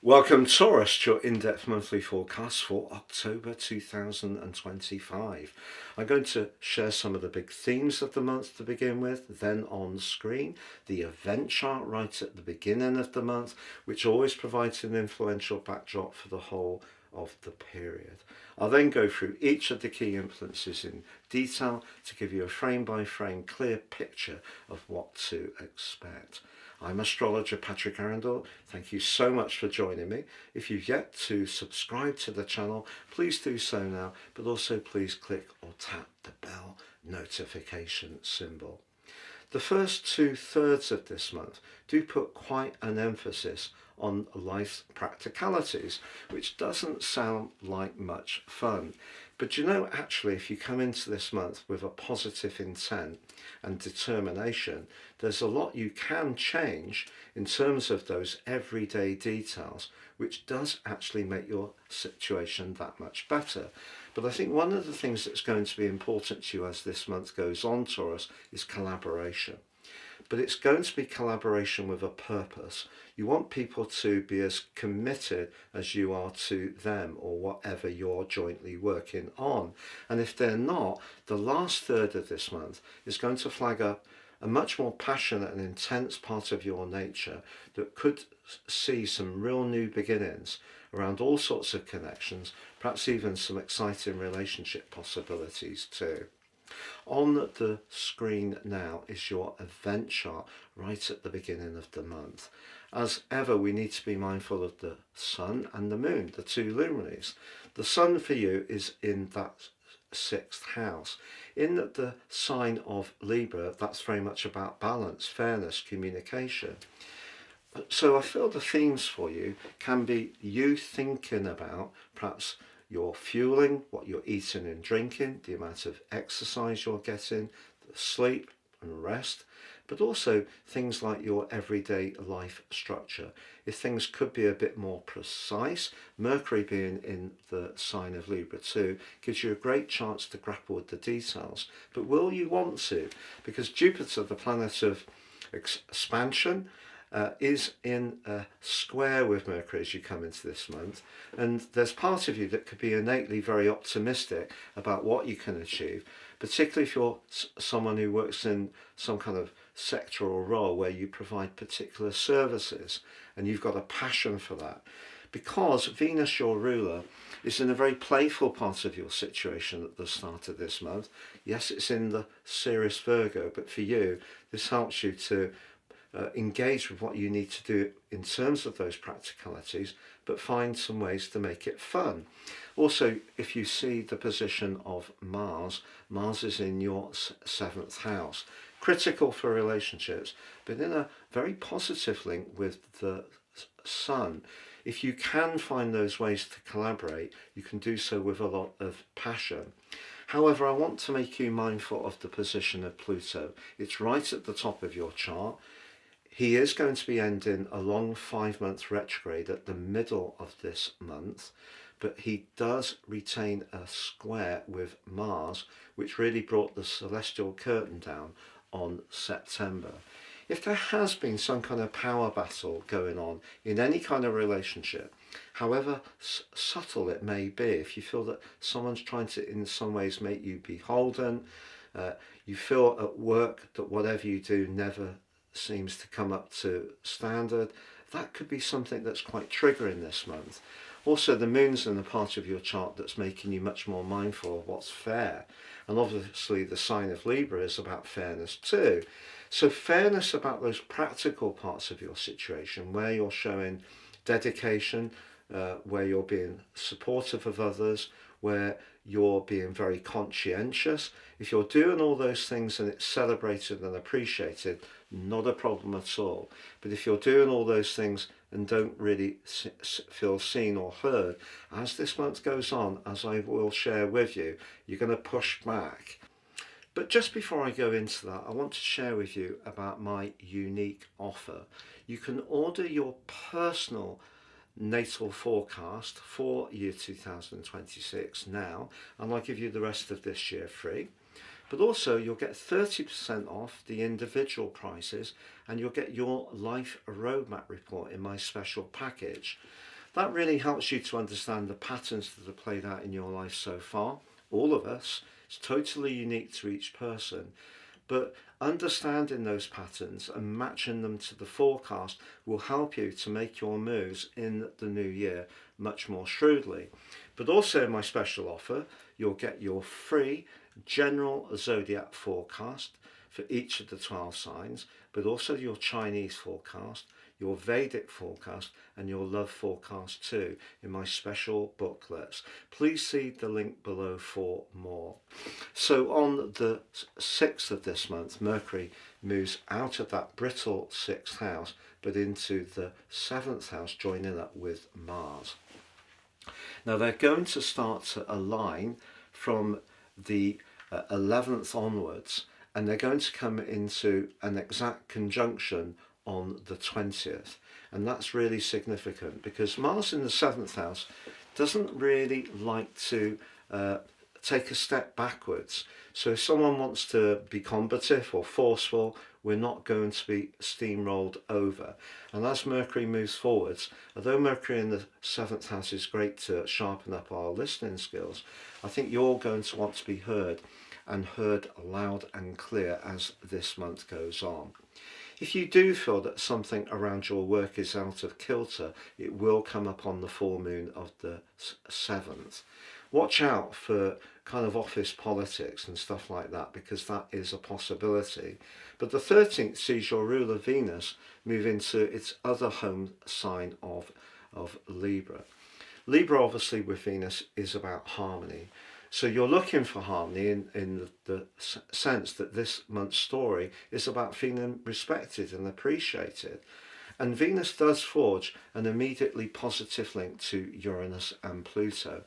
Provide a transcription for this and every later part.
Welcome Taurus to your in-depth monthly forecast for October 2025. I'm going to share some of the big themes of the month to begin with, then on screen the event chart right at the beginning of the month, which always provides an influential backdrop for the whole of the period. I'll then go through each of the key influences in detail to give you a frame-by-frame clear picture of what to expect. I'm astrologer Patrick Arundell. Thank you so much for joining me. If you've yet to subscribe to the channel, please do so now, but also please click or tap the bell notification symbol. The first 2/3 of this month do put quite an emphasis on life's practicalities, which doesn't sound like much fun. But you know, actually, if you come into this month with a positive intent and determination, there's a lot you can change in terms of those everyday details, which does actually make your situation that much better. But I think one of the things that's going to be important to you as this month goes on, Taurus, is collaboration. But it's going to be collaboration with a purpose. You want people to be as committed as you are to them or whatever you're jointly working on. And if they're not, the last third of this month is going to flag up a much more passionate and intense part of your nature that could see some real new beginnings around all sorts of connections, perhaps even some exciting relationship possibilities too. On the screen now is your event chart right at the beginning of the month. As ever, we need to be mindful of the sun and the moon, the two luminaries. The sun for you is in that 6th house. In the sign of Libra, that's very much about balance, fairness, communication. So I feel the themes for you can be you thinking about perhaps your fueling, what you're eating and drinking, the amount of exercise you're getting, the sleep and rest, but also things like your everyday life structure. If things could be a bit more precise, Mercury being in the sign of Libra too gives you a great chance to grapple with the details. But will you want to? Because Jupiter, the planet of expansion, is in a square with Mercury as you come into this month, and there's part of you that could be innately very optimistic about what you can achieve, particularly if you're someone who works in some kind of sectoral role where you provide particular services and you've got a passion for that. Because Venus, your ruler, is in a very playful part of your situation at the start of this month. Yes, it's in the Sirius Virgo, but for you, this helps you to engage with what you need to do in terms of those practicalities, but find some ways to make it fun. Also, if you see the position of Mars, Mars is in your 7th house, critical for relationships, but in a very positive link with the Sun. If you can find those ways to collaborate, you can do so with a lot of passion. However, I want to make you mindful of the position of Pluto. It's right at the top of your chart. He is going to be ending a long 5-month retrograde at the middle of this month, but he does retain a square with Mars, which really brought the celestial curtain down on September. If there has been some kind of power battle going on in any kind of relationship, however subtle it may be, if you feel that someone's trying to in some ways make you beholden, you feel at work that whatever you do never seems to come up to standard, that could be something that's quite triggering this month. Also, the moon's in the part of your chart that's making you much more mindful of what's fair, and obviously the sign of Libra is about fairness too. So fairness about those practical parts of your situation where you're showing dedication, where you're being supportive of others, where you're being very conscientious. If you're doing all those things and it's celebrated and appreciated, not a problem at all. But if you're doing all those things and don't really feel seen or heard, as this month goes on, as I will share with you, you're going to push back. But just before I go into that, I want to share with you about my unique offer. You can order your personal natal forecast for year 2026 now, and I'll give you the rest of this year free. But also you'll get 30% off the individual prices, and you'll get your life roadmap report in my special package. That really helps you to understand the patterns that have played out in your life so far. All of us. It's totally unique to each person. But understanding those patterns and matching them to the forecast will help you to make your moves in the new year much more shrewdly. But also in my special offer, you'll get your free general zodiac forecast for each of the 12 signs, but also your Chinese forecast, your Vedic forecast, and your love forecast too in my special booklets. Please see the link below for more. So on the 6th of this month, Mercury moves out of that brittle 6th house, but into the 7th house, joining up with Mars. Now they're going to start to align from the 11th onwards, and they're going to come into an exact conjunction on the 20th. And that's really significant because Mars in the 7th house doesn't really like to take a step backwards. So if someone wants to be combative or forceful, we're not going to be steamrolled over. And as Mercury moves forwards, although Mercury in the 7th house is great to sharpen up our listening skills, I think you're going to want to be heard, and heard loud and clear as this month goes on. If you do feel that something around your work is out of kilter, it will come up on the full moon of the 7th. Watch out for kind of office politics and stuff like that, because that is a possibility. But the 13th sees your ruler Venus move into its other home sign of Libra. Libra, obviously, with Venus is about harmony. So you're looking for harmony in the sense that this month's story is about feeling respected and appreciated. And Venus does forge an immediately positive link to Uranus and Pluto.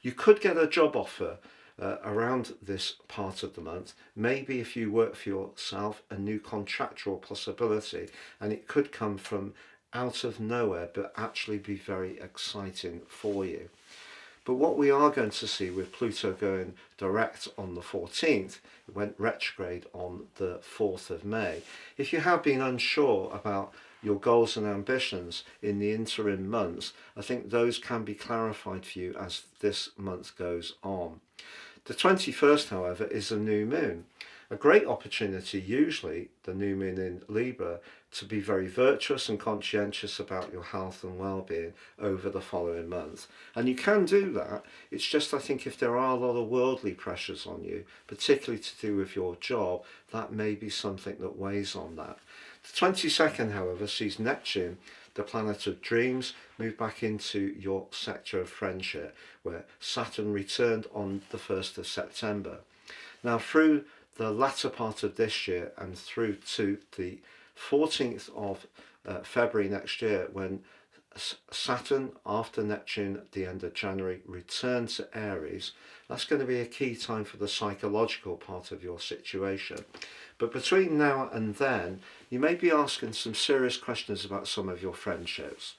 You could get a job offer around this part of the month. Maybe if you work for yourself, a new contractual possibility, and it could come from out of nowhere, but actually be very exciting for you. But what we are going to see with Pluto going direct on the 14th, it went retrograde on the 4th of May. If you have been unsure about your goals and ambitions in the interim months, I think those can be clarified for you as this month goes on. The 21st, however, is a new moon. A great opportunity, usually, the new moon in Libra, to be very virtuous and conscientious about your health and well-being over the following month. And you can do that. It's just, I think, if there are a lot of worldly pressures on you, particularly to do with your job, that may be something that weighs on that. The 22nd, however, sees Neptune, the planet of dreams, move back into your sector of friendship, where Saturn returned on the 1st of September. Now, through the latter part of this year and through to the 14th of February next year, when Saturn, after Neptune at the end of January, returns to Aries, that's going to be a key time for the psychological part of your situation. But between now and then, you may be asking some serious questions about some of your friendships.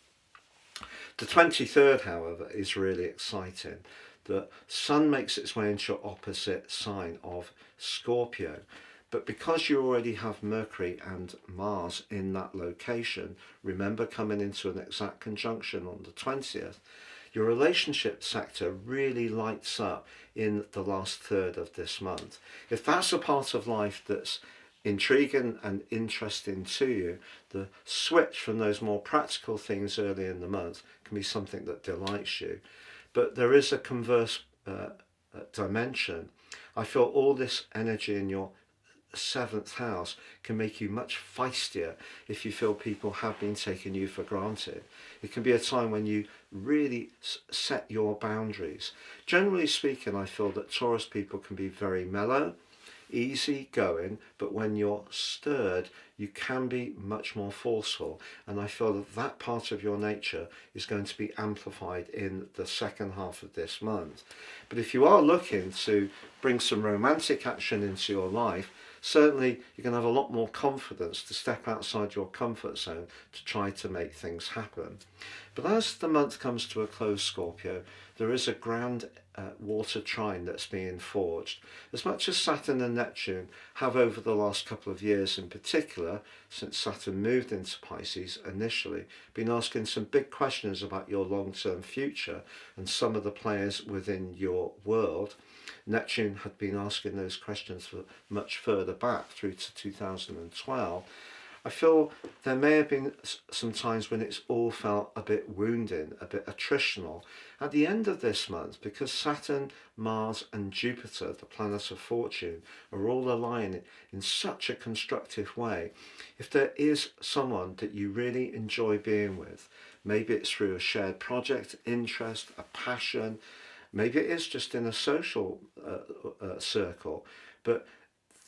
The 23rd, however, is really exciting. The Sun makes its way into your opposite sign of Scorpio. But because you already have Mercury and Mars in that location, remember coming into an exact conjunction on the 20th, your relationship sector really lights up in the last third of this month. If that's a part of life that's intriguing and interesting to you, the switch from those more practical things early in the month can be something that delights you. But there is a converse dimension. I feel all this energy in your 7th house can make you much feistier if you feel people have been taking you for granted. It can be a time when you really set your boundaries. Generally speaking, I feel that Taurus people can be very mellow, easy going, but when you're stirred, you can be much more forceful. And I feel that that part of your nature is going to be amplified in the second half of this month. But if you are looking to bring some romantic action into your life, certainly you're going to have a lot more confidence to step outside your comfort zone to try to make things happen. But as the month comes to a close, Scorpio, there is a grand water trine that's being forged. As much as Saturn and Neptune have over the last couple of years in particular, since Saturn moved into Pisces initially, been asking some big questions about your long-term future and some of the players within your world, Neptune had been asking those questions for much further back through to 2012. I feel there may have been some times when it's all felt a bit wounding, a bit attritional. At the end of this month, because Saturn, Mars and Jupiter, the planet of fortune, are all aligning in such a constructive way, if there is someone that you really enjoy being with, maybe it's through a shared project, interest, a passion, maybe it is just in a social circle, but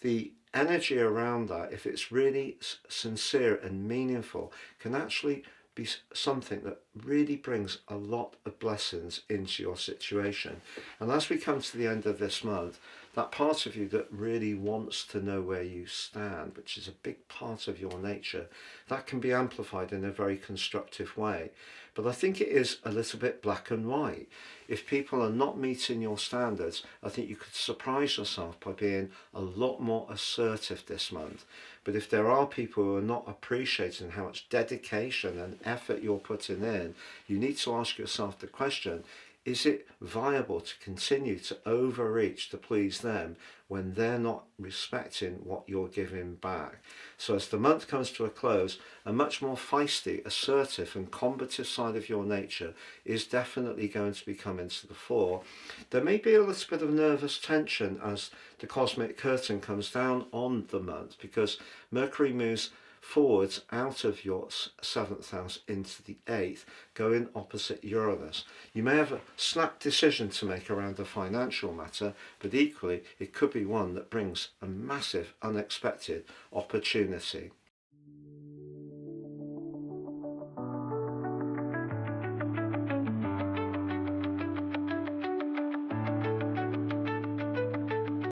the energy around that, if it's really sincere and meaningful, can actually be something that really brings a lot of blessings into your situation. And as we come to the end of this month, that part of you that really wants to know where you stand, which is a big part of your nature, that can be amplified in a very constructive way. But I think it is a little bit black and white. If people are not meeting your standards, I think you could surprise yourself by being a lot more assertive this month. But if there are people who are not appreciating how much dedication and effort you're putting in, you need to ask yourself the question, is it viable to continue to overreach to please them when they're not respecting what you're giving back? So as the month comes to a close, a much more feisty, assertive and combative side of your nature is definitely going to be coming to the fore. There may be a little bit of nervous tension as the cosmic curtain comes down on the month, because Mercury moves forwards out of your 7th house into the 8th, going opposite Uranus. You may have a snap decision to make around a financial matter, but equally it could be one that brings a massive unexpected opportunity.